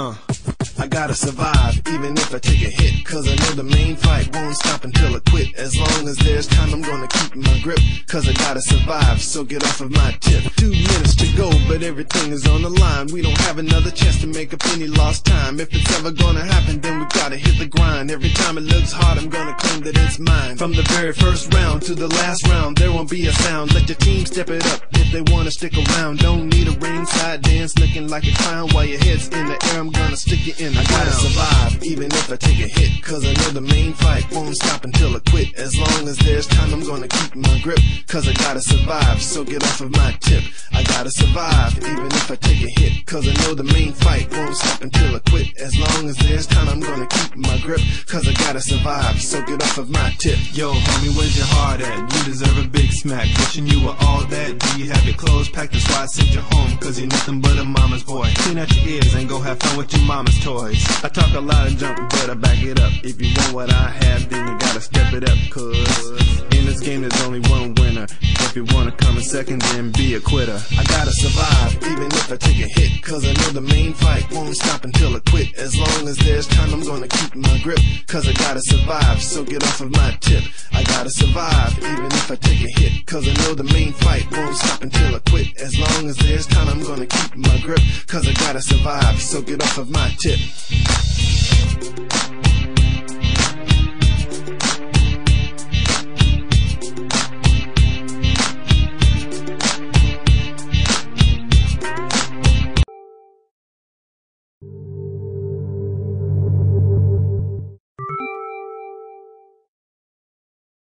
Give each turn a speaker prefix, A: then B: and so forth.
A: I gotta survive, even if I take a hit, cause I know the main fight won't stop until I quit. As long as there's time, I'm gonna keep my grip, cause I gotta survive, so get off of my tip. 2 minutes to go, but everything is on the line. We don't have another chance to make up any lost time. If it's ever gonna happen, then we gotta hit the grind. Every time it looks hard, I'm gonna claim that it's mine. From the very first round to the last round, there won't be a sound. Let your team step it up if they wanna stick around. Don't need a ringside dance looking like a clown. While your head's in the air, I'm gonna stick you in the ground. I gotta survive, even if I take a hit, cause I know the main fight won't stop until I quit. As long as there's time, I'm gonna keep my grip, cause I gotta survive, so get off of my tip. I gotta survive, even if I take a hit, cause I know the main fight won't stop until I quit. As long as there's time, I'm gonna keep my grip, cause I gotta survive, so get off of my tip.
B: Yo, homie, where's your heart at? You deserve a big smack. Wishing you were all that. Do you have your clothes packed? That's why I sent you home, cause you're nothing but a mama's boy. Clean out your ears and go have fun with your mama's toys. I talk a lot of junk, but I back it up. If you want what I have, then you gotta step it up, cause in this game there's only one winner. If you wanna come in second, then be a quitter.
A: I gotta survive, even if I take a hit, cause I know the main fight won't stop until I quit. As long as there's time, I'm gonna keep my grip, cause I gotta survive, so get off of my tip. I gotta survive, even if I take a hit, cause I know the main fight won't stop until I quit. As long as there's time, I'm gonna keep my grip, cause I gotta survive, so get off of my tip.